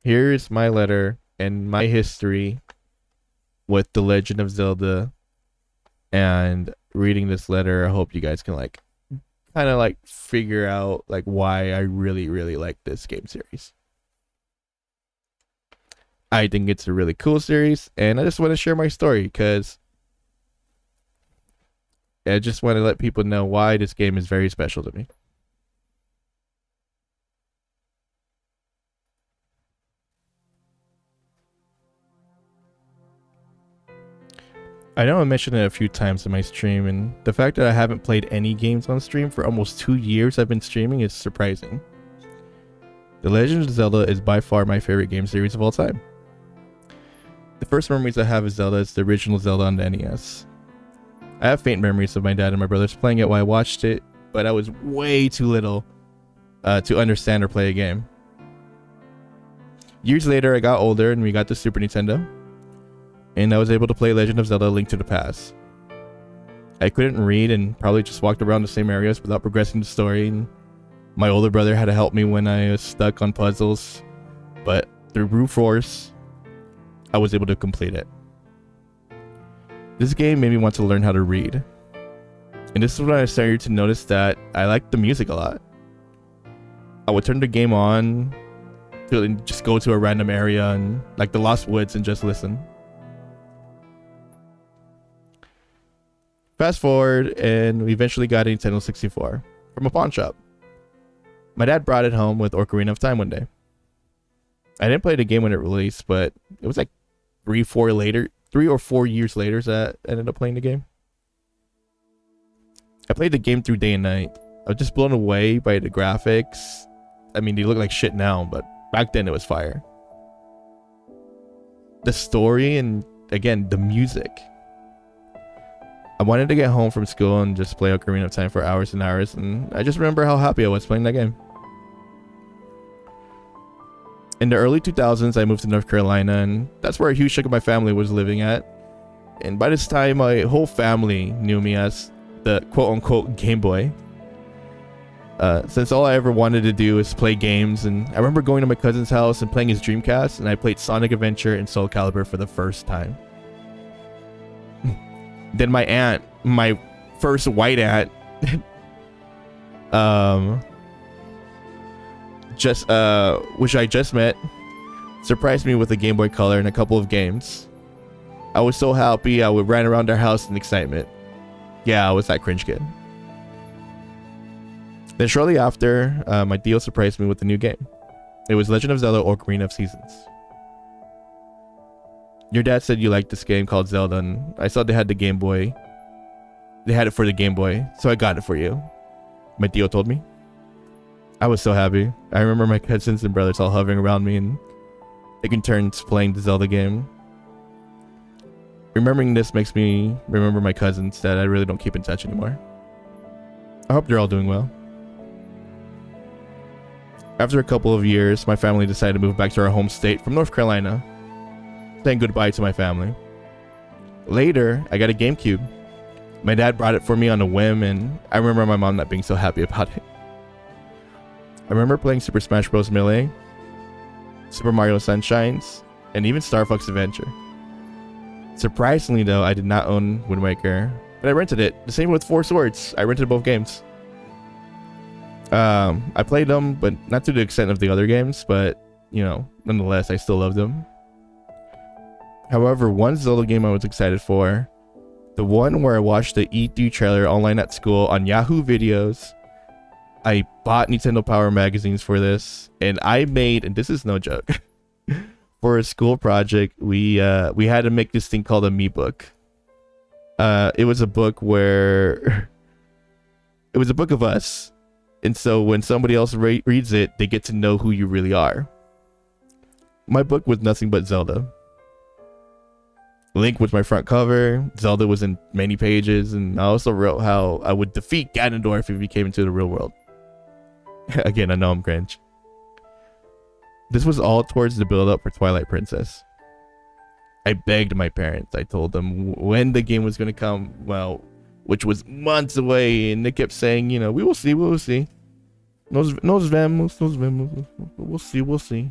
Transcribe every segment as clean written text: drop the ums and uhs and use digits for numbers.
Here's my letter and my history with The Legend of Zelda. And reading this letter, I hope you guys can like kind of like figure out like why I really, really like this game series. I think it's a really cool series, and I just want to share my story because I just want to let people know why this game is very special to me. I know I mentioned it a few times in my stream, and the fact that I haven't played any games on stream for almost 2 years I've been streaming is surprising. The Legend of Zelda is by far my favorite game series of all time. The first memories I have of Zelda is the original Zelda on the NES. I have faint memories of my dad and my brothers playing it while I watched it, but I was way too little to understand or play a game. Years later, I got older and we got the Super Nintendo, and I was able to play Legend of Zelda: Link to the Past. I couldn't read and probably just walked around the same areas without progressing the story, and my older brother had to help me when I was stuck on puzzles, but through brute force, I was able to complete it. This game made me want to learn how to read, and this is when I started to notice that I liked the music a lot. I would turn the game on to just go to a random area and like the Lost Woods and just listen. Fast forward, and we eventually got a Nintendo 64 from a pawn shop. My dad brought it home with Ocarina of Time one day. I didn't play the game when it released, but it was like 3 or 4 years later that I ended up playing the game. I played the game through day and night. I was just blown away by the graphics. I mean, they look like shit now, but back then it was fire. The story and, again, the music. I wanted to get home from school and just play Ocarina of Time for hours and hours, and I just remember how happy I was playing that game. In the early 2000s, I moved to North Carolina, and that's where a huge chunk of my family was living at. And by this time, my whole family knew me as the quote-unquote Game Boy. Since all I ever wanted to do is play games, and I remember going to my cousin's house and playing his Dreamcast, and I played Sonic Adventure and Soul Calibur for the first time. Then my aunt, my first white aunt, which I just met, surprised me with a Game Boy Color and a couple of games. I was so happy I would run around our house in excitement. Yeah, I was that cringe kid. Then shortly after, my deal surprised me with a new game. It was Legend of Zelda: Ocarina of Seasons. Your dad said you liked this game called Zelda, and I saw they had the Game Boy. They had it for the Game Boy, so I got it for you. My deal told me. I was so happy. I remember my cousins and brothers all hovering around me and taking turns playing the Zelda game. Remembering this makes me remember my cousins that I really don't keep in touch anymore. I hope they're all doing well. After a couple of years, my family decided to move back to our home state from North Carolina, saying goodbye to my family. Later, I got a GameCube. My dad brought it for me on a whim, and I remember my mom not being so happy about it. I remember playing Super Smash Bros. Melee, Super Mario Sunshines, and even Star Fox Adventure. Surprisingly though, I did not own Wind Waker, but I rented it. The same with Four Swords. I rented both games. I played them, but not to the extent of the other games, but, you know, nonetheless, I still loved them. However, one Zelda game I was excited for, the one where I watched the E3 trailer online at school on Yahoo Videos. I bought Nintendo Power magazines for this, and I made, and this is no joke, for a school project, we had to make this thing called a me book. It was a book where it was a book of us, and so when somebody else reads it, they get to know who you really are. My book was nothing but Zelda. Link was my front cover. Zelda was in many pages, and I also wrote how I would defeat Ganondorf if he came into the real world. Again, I know I'm cringe. This was all towards the build-up for Twilight Princess. I begged my parents. I told them when the game was going to come, well, which was months away, and they kept saying, you know, we will see, we will see. Nos vemos, we'll see, we'll see.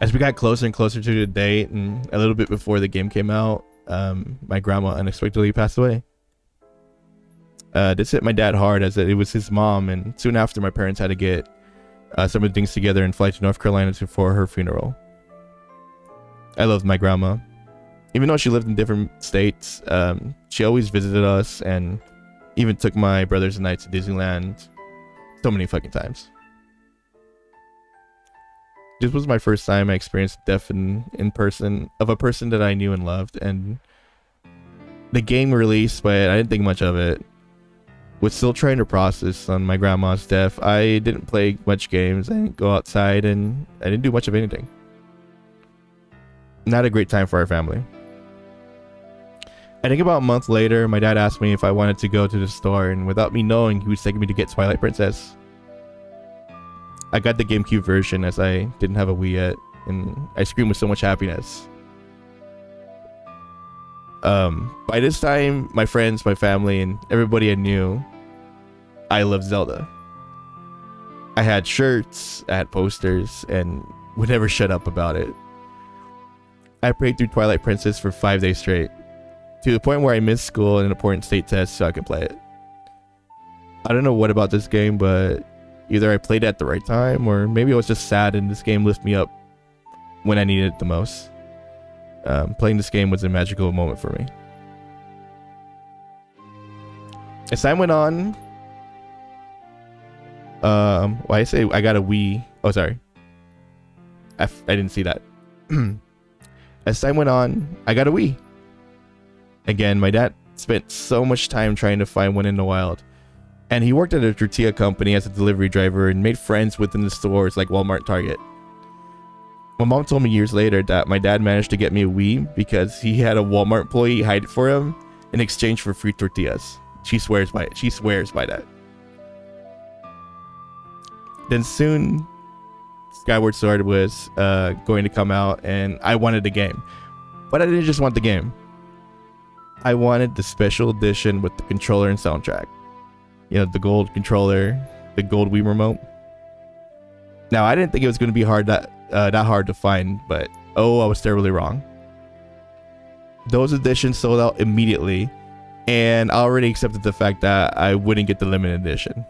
As we got closer and closer to the date, and a little bit before the game came out, my grandma unexpectedly passed away. This hit my dad hard, as it was his mom, and soon after my parents had to get some of the things together and fly to North Carolina for her funeral. I loved my grandma. Even though she lived in different states, she always visited us and even took my brothers and I to Disneyland so many fucking times. This was my first time I experienced death in person of a person that I knew and loved, and the game released, but I didn't think much of it. Was still trying to process on my grandma's death. I didn't play much games, I didn't go outside, and I didn't do much of anything. Not a great time for our family. I think about a month later, my dad asked me if I wanted to go to the store, and without me knowing, he was taking me to get Twilight Princess. I got the GameCube version as I didn't have a Wii yet, and I screamed with so much happiness. By this time, my friends, my family, and everybody I knew, I loved Zelda. I had shirts, I had posters, and would never shut up about it. I played through Twilight Princess for 5 days straight, to the point where I missed school and an important state test so I could play it. I don't know what about this game, but either I played it at the right time, or maybe I was just sad and this game lifted me up when I needed it the most. Playing this game was a magical moment for me. As time went on, I say I got a Wii. Oh, sorry. I didn't see that. As time went on, I got a Wii. Again, my dad spent so much time trying to find one in the wild. And he worked at a tortilla company as a delivery driver and made friends within the stores like Walmart and Target. My mom told me years later that my dad managed to get me a Wii because he had a Walmart employee hide it for him in exchange for free tortillas. She swears by it. She swears by that. Then soon, Skyward Sword was going to come out, and I wanted the game. But I didn't just want the game. I wanted the special edition with the controller and soundtrack. You know, the gold controller, the gold Wii remote. Now, I didn't think it was going to be that hard to find, but oh, I was terribly wrong. Those editions sold out immediately, and I already accepted the fact that I wouldn't get the limited edition.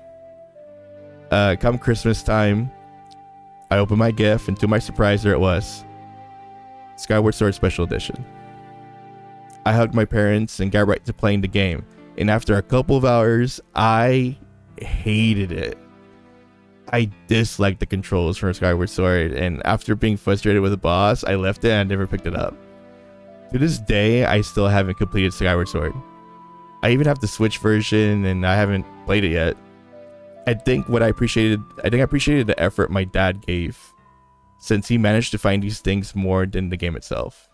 Come Christmas time, I opened my gift, and to my surprise, there it was. Skyward Sword Special Edition. I hugged my parents and got right to playing the game. And after a couple of hours, I hated it. I disliked the controls from Skyward Sword, and after being frustrated with the boss, I left it and I never picked it up. To this day, I still haven't completed Skyward Sword. I even have the Switch version, and I haven't played it yet. I think I appreciated the effort my dad gave, since he managed to find these things more than the game itself.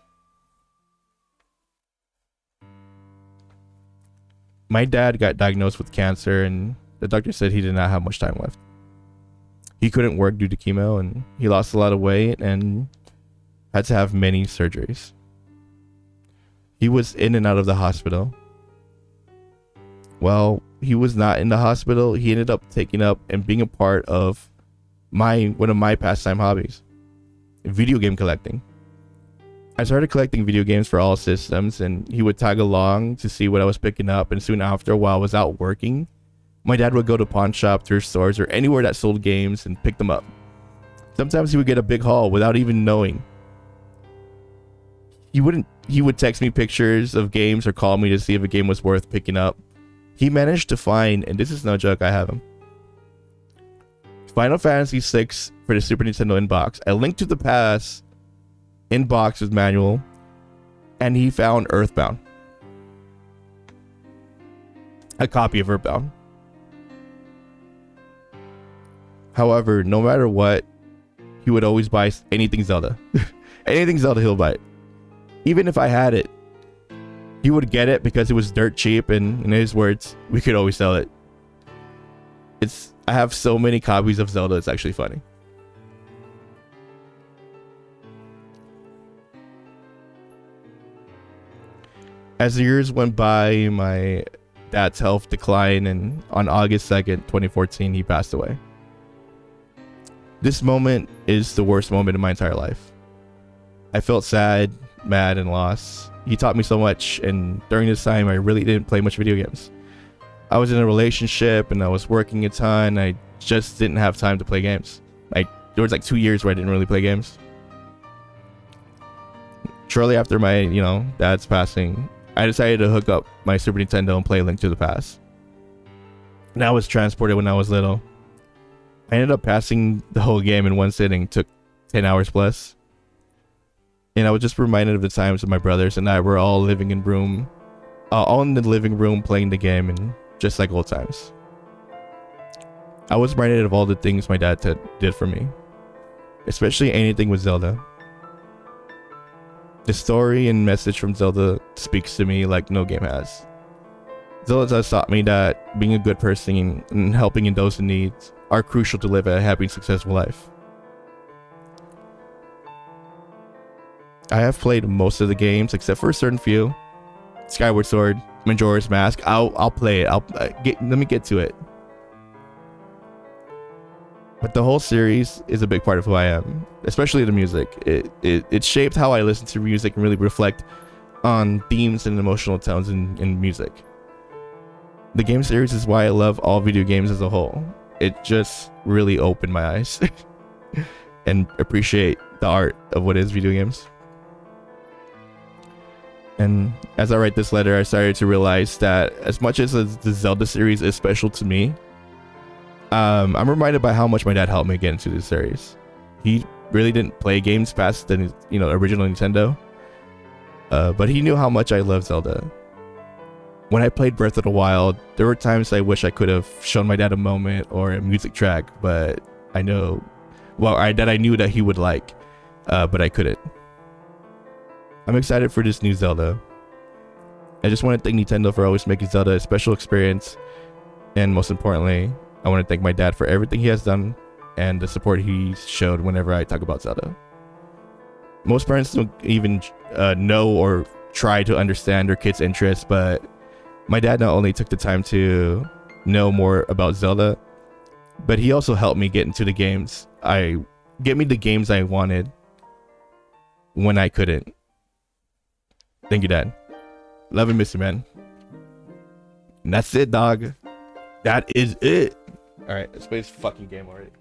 My dad got diagnosed with cancer, and the doctor said he did not have much time left. He couldn't work due to chemo, and he lost a lot of weight and had to have many surgeries. He was in and out of the hospital. Well, he was not in the hospital. He ended up taking up and being a part of one of my pastime hobbies, video game collecting. I started collecting video games for all systems, and he would tag along to see what I was picking up, and soon after, while I was out working, my dad would go to pawn shop, thrift stores, or anywhere that sold games and pick them up. Sometimes he would get a big haul without even knowing. He would text me pictures of games or call me to see if a game was worth picking up. He managed to find, and this is no joke, I have him, Final Fantasy VI for the Super Nintendo inbox. A Link to the Past inbox with manual, and he found Earthbound. A copy of Earthbound. However, no matter what, he would always buy anything Zelda. Anything Zelda, he'll buy it. Even if I had it, he would get it because it was dirt cheap, and in his words, we could always sell it. I have so many copies of Zelda, it's actually funny. As the years went by, my dad's health declined, and on August 2nd, 2014, he passed away. This moment is the worst moment in my entire life. I felt sad, mad, and lost. He taught me so much, and during this time, I really didn't play much video games. I was in a relationship, and I was working a ton. I just didn't have time to play games. There was like 2 years where I didn't really play games. Shortly after my, dad's passing, I decided to hook up my Super Nintendo and play Link to the Past. And I was transported when I was little. I ended up passing the whole game in one sitting. Took 10 hours plus. And I was just reminded of the times when my brothers and I were all living in all in the living room playing the game, and just like old times. I was reminded of all the things my dad did for me, especially anything with Zelda. The story and message from Zelda speaks to me like no game has. Zelda has taught me that being a good person and helping in those in need are crucial to live a happy and successful life. I have played most of the games except for a certain few. Skyward Sword, Majora's Mask. I'll play it. Let me get to it. But the whole series is a big part of who I am, especially the music. It shaped how I listen to music and really reflect on themes and emotional tones in music. The game series is why I love all video games as a whole. It just really opened my eyes and appreciate the art of what is video games. And as I write this letter, I started to realize that as much as the Zelda series is special to me, I'm reminded by how much my dad helped me get into this series. He really didn't play games past the original Nintendo, but he knew how much I loved Zelda. When I played Breath of the Wild, there were times I wish I could have shown my dad a moment or a music track, but I knew that he would like, but I couldn't. I'm excited for this new Zelda. I just want to thank Nintendo for always making Zelda a special experience, and most importantly, I want to thank my dad for everything he has done and the support he showed whenever I talk about Zelda. Most parents don't even know or try to understand their kids' interests, but my dad not only took the time to know more about Zelda, but he also helped me get into the games. Get me the games I wanted when I couldn't. Thank you, Dad. Love and miss you, man. And that's it, dog. That is it. All right, let's play this fucking game already.